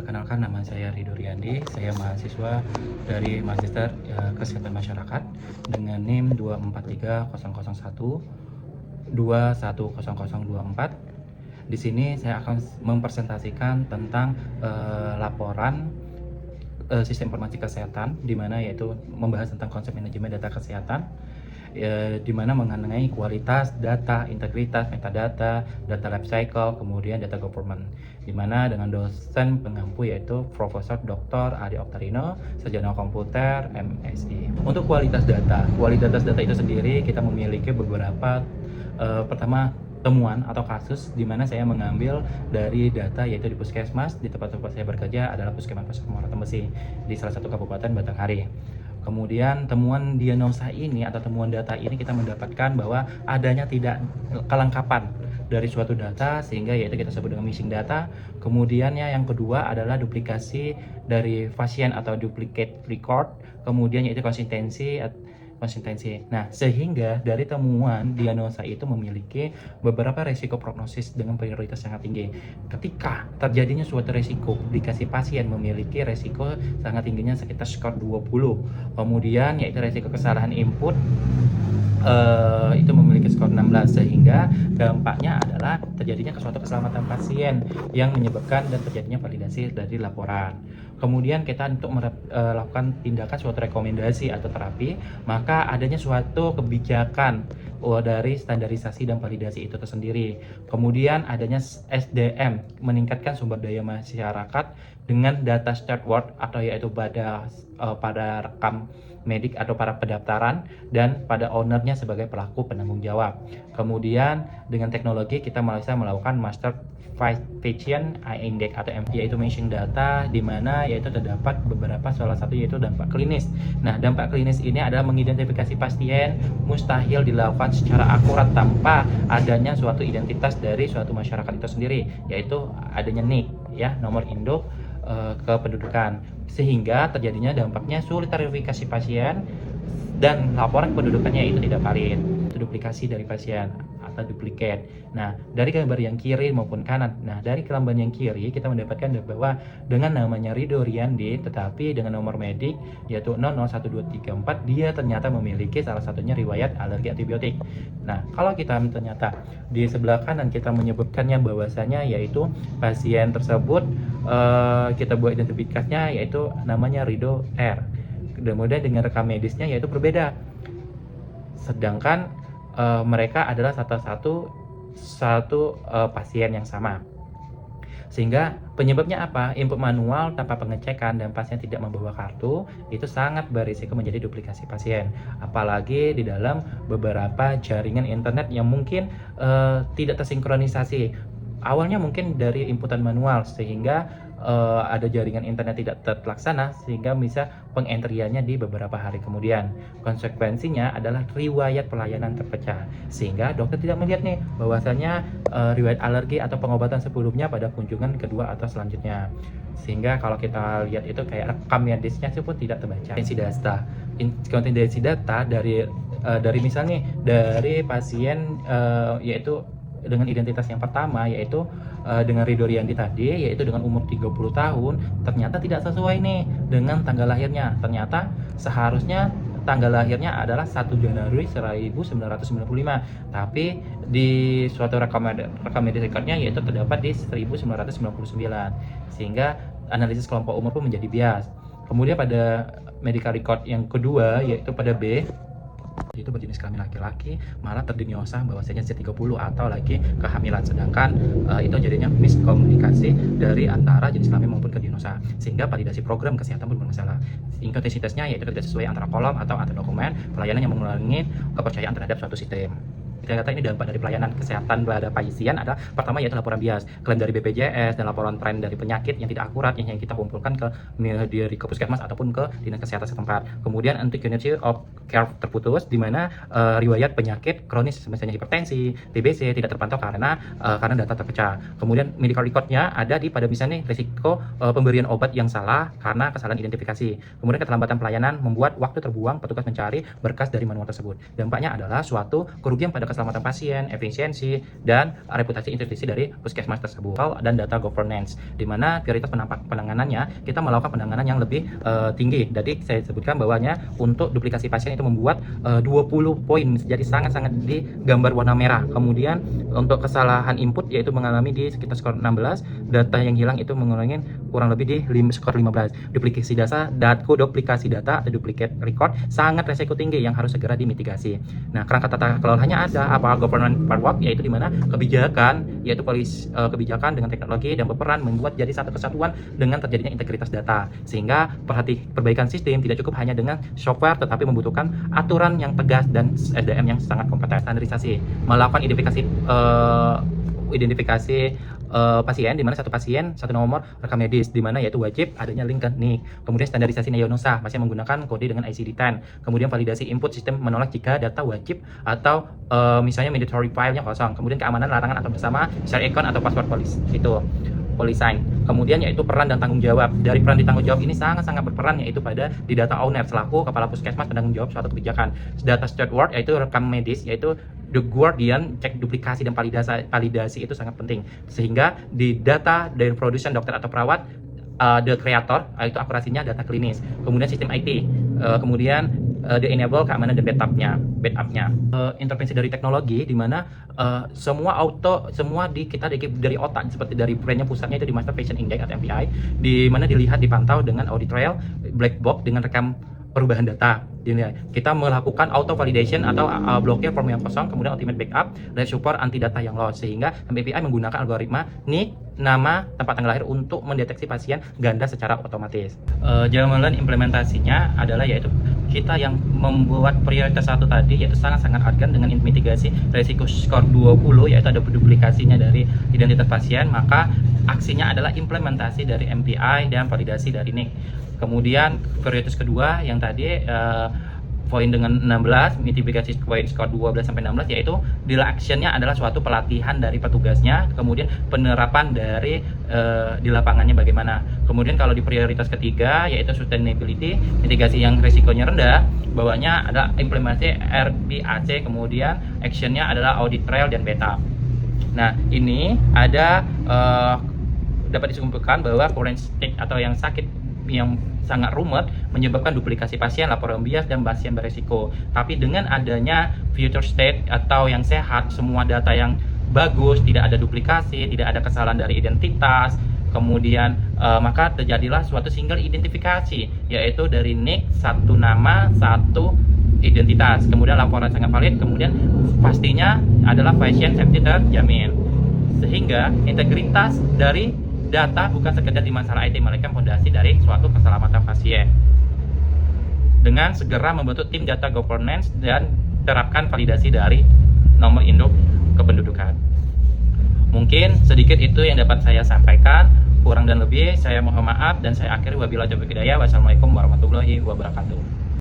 Perkenalkan, nama saya Ridho Riyandi. Saya mahasiswa dari Magister Kesehatan Masyarakat dengan NIM 243001 210024. Di sini saya akan mempresentasikan tentang laporan sistem informasi kesehatan, di mana yaitu membahas tentang konsep manajemen data kesehatan, di mana mengenai kualitas data, integritas, metadata, data lifecycle, kemudian data government, di mana dengan dosen pengampu yaitu Profesor Dr. Ari Oktarino, sarjana komputer, MSI. Untuk kualitas data itu sendiri kita memiliki beberapa pertama temuan atau kasus di mana saya mengambil dari data yaitu di puskesmas di tempat saya bekerja adalah Puskesmas Pasar Muara Tembesi di salah satu kabupaten Batanghari. Kemudian temuan diagnosa ini atau temuan data ini kita mendapatkan bahwa adanya tidak kelengkapan dari suatu data sehingga yaitu kita sebut dengan missing data. Kemudiannya yang kedua adalah duplikasi dari pasien atau duplicate record. Kemudian yaitu konsistensi. Nah, sehingga dari temuan diagnosa itu memiliki beberapa resiko prognosis dengan prioritas sangat tinggi. Ketika terjadinya suatu resiko, dikasih pasien memiliki resiko sangat tingginya sekitar skor 20. Kemudian yaitu resiko kesalahan input itu memiliki skor 16, sehingga dampaknya adalah terjadinya suatu keselamatan pasien yang menyebabkan dan terjadinya validasi dari laporan. Kemudian kita untuk melakukan tindakan suatu rekomendasi atau terapi, maka adanya suatu kebijakan dari standarisasi dan validasi itu tersendiri. Kemudian adanya SDM, meningkatkan sumber daya masyarakat dengan data steward atau yaitu pada rekam medik atau para pendaftaran dan pada ownernya sebagai pelaku penanggung jawab. Kemudian dengan teknologi kita bisa melakukan master patient index atau MP, yaitu matching data, di mana yaitu terdapat beberapa, salah satu yaitu dampak klinis. Nah, dampak klinis ini adalah mengidentifikasi pasien mustahil dilakukan secara akurat tanpa adanya suatu identitas dari suatu masyarakat itu sendiri, yaitu adanya NIK ya, nomor induk kependudukan, sehingga terjadinya dampaknya sulit verifikasi pasien dan laporan kependudukannya itu tidak valid, itu duplikasi dari pasien atau duplikat. Nah, dari gambar yang kiri maupun kanan, nah dari gambar yang kiri kita mendapatkan bahwa dengan namanya Ridho Riyandi tetapi dengan nomor medik yaitu 001234, dia ternyata memiliki salah satunya riwayat alergi antibiotik. Nah, kalau kita ternyata di sebelah kanan kita menyebutkannya bahwasanya yaitu pasien tersebut kita buat identifikasinya yaitu namanya Ridho R. Kemudian dengan rekam medisnya yaitu berbeda. Sedangkan mereka adalah satu pasien yang sama. Sehingga penyebabnya apa? Input manual tanpa pengecekan dan pasien tidak membawa kartu itu sangat berisiko menjadi duplikasi pasien. Apalagi di dalam beberapa jaringan internet yang mungkin tidak tersinkronisasi. Awalnya mungkin dari inputan manual sehingga ada jaringan internet tidak terlaksana sehingga bisa pengentriannya di beberapa hari kemudian. Konsekuensinya adalah riwayat pelayanan terpecah sehingga dokter tidak melihat nih bahwasanya riwayat alergi atau pengobatan sebelumnya pada kunjungan kedua atau selanjutnya, sehingga kalau kita lihat itu kayak rekam medisnya pun tidak terbaca. Konsistensi data dari misalnya dari pasien yaitu dengan identitas yang pertama yaitu dengan Ridho Riyandi tadi, yaitu dengan umur 30 tahun, ternyata tidak sesuai nih dengan tanggal lahirnya. Ternyata seharusnya tanggal lahirnya adalah 1 Januari 1995, tapi di suatu rekam medis recordnya yaitu terdapat di 1999, sehingga analisis kelompok umur pun menjadi bias. Kemudian pada medical record yang kedua yaitu pada B, itu berjenis kelamin laki-laki, malah terdiagnosa bahwasanya Z30 atau lagi kehamilan, sedangkan itu jadinya miskomunikasi dari antara jenis kelamin maupun diagnosa, sehingga validasi program kesehatan pun bermasalah. Inkonsistensinya yaitu tidak sesuai antara kolom atau antara dokumen pelayanan yang mengurangi kepercayaan terhadap suatu sistem. Kita kata ini dampak dari pelayanan kesehatan pada pasien adalah pertama yaitu laporan bias, klaim dari BPJS dan laporan tren dari penyakit yang tidak akurat yang kita kumpulkan dari ke puskesmas ataupun ke dinas kesehatan setempat. Kemudian continuity of care terputus, di mana riwayat penyakit kronis misalnya hipertensi, TBC tidak terpantau karena data terpecah. Kemudian medical recordnya ada di pada misalnya risiko pemberian obat yang salah karena kesalahan identifikasi. Kemudian keterlambatan pelayanan membuat waktu terbuang petugas mencari berkas dari manual tersebut. Dampaknya adalah suatu kerugian pada keselamatan pasien, efisiensi, dan reputasi institusi dari puskesmas tersebut, dan data governance, di mana prioritas penanganannya kita melakukan penanganan yang lebih tinggi. Jadi saya sebutkan bahwanya untuk duplikasi pasien itu membuat 20 poin, jadi sangat-sangat digambar warna merah. Kemudian untuk kesalahan input yaitu mengalami di sekitar skor 16, data yang hilang itu mengurangi kurang lebih di skor 15. Duplikasi data atau duplicate record sangat resiko tinggi yang harus segera dimitigasi. Nah, kerangka tata kelolanya ada apa? Governance framework, yaitu di mana kebijakan yaitu kebijakan dengan teknologi dan berperan membuat jadi satu kesatuan dengan terjadinya integritas data, sehingga perbaikan sistem tidak cukup hanya dengan software tetapi membutuhkan aturan yang tegas dan SDM yang sangat kompeten. Standarisasi, melakukan identifikasi pasien, di mana satu pasien satu nomor rekam medis, di mana yaitu wajib adanya link ke NIK. Kemudian standarisasi Neonosa, masih menggunakan kode dengan ICD-10. Kemudian validasi input sistem menolak jika data wajib atau misalnya mandatory file-nya kosong. Kemudian keamanan, larangan atau bersama, share account atau password policy. Kemudian yaitu peran dan tanggung jawab. Dari peran di tanggung jawab ini sangat-sangat berperan yaitu pada di data owner selaku kepala puskesmas penanggung jawab suatu kebijakan. Data steward yaitu rekam medis, yaitu the guardian, cek duplikasi dan validasi itu sangat penting. Sehingga di data dari produsen dokter atau perawat, the creator itu akurasinya data klinis. Kemudian sistem IT, kemudian the enable keamanan dan backupnya. Intervensi dari teknologi di mana semua kita dari otak, seperti dari brandnya pusatnya itu di Master Patient Index atau MPI, di mana dilihat dipantau dengan audit trail, black box dengan rekam perubahan data. Kita melakukan auto validation atau blokir form yang kosong, kemudian ultimate backup dan support anti data yang lost, sehingga MPI menggunakan algoritma NIK, nama, tempat tanggal lahir untuk mendeteksi pasien ganda secara otomatis. Jalan implementasinya adalah yaitu kita yang membuat prioritas satu tadi, yaitu sangat-sangat agen dengan mitigasi resiko skor 20, yaitu ada duplikasinya dari identitas pasien, maka aksinya adalah implementasi dari MPI dan validasi dari NIK. Kemudian prioritas kedua yang tadi poin dengan 16, mitigasi poin skor 12 sampai 16, yaitu di actionnya adalah suatu pelatihan dari petugasnya, kemudian penerapan dari di lapangannya bagaimana. Kemudian kalau di prioritas ketiga yaitu sustainability, mitigasi yang resikonya rendah, bawahnya adalah implementasi RBAC, kemudian actionnya adalah audit trail dan beta. Nah, ini ada dapat disimpulkan bahwa forensik atau yang sakit yang sangat rumit menyebabkan duplikasi pasien, laporan bias, dan pasien beresiko. Tapi dengan adanya future state atau yang sehat, semua data yang bagus, tidak ada duplikasi, tidak ada kesalahan dari identitas, kemudian maka terjadilah suatu single identifikasi, yaitu dari NIK, satu nama, satu identitas, kemudian laporan sangat valid, kemudian pastinya adalah pasien safety terjamin, sehingga integritas dari data bukan sekedar di masalah IT, melainkan fondasi dari suatu keselamatan pasien. Dengan segera membentuk tim data governance dan terapkan validasi dari nomor induk kependudukan. Mungkin sedikit itu yang dapat saya sampaikan. Kurang dan lebih saya mohon maaf dan saya akhiri. Wabillahi taufiq wal hidayah. Wassalamualaikum warahmatullahi wabarakatuh.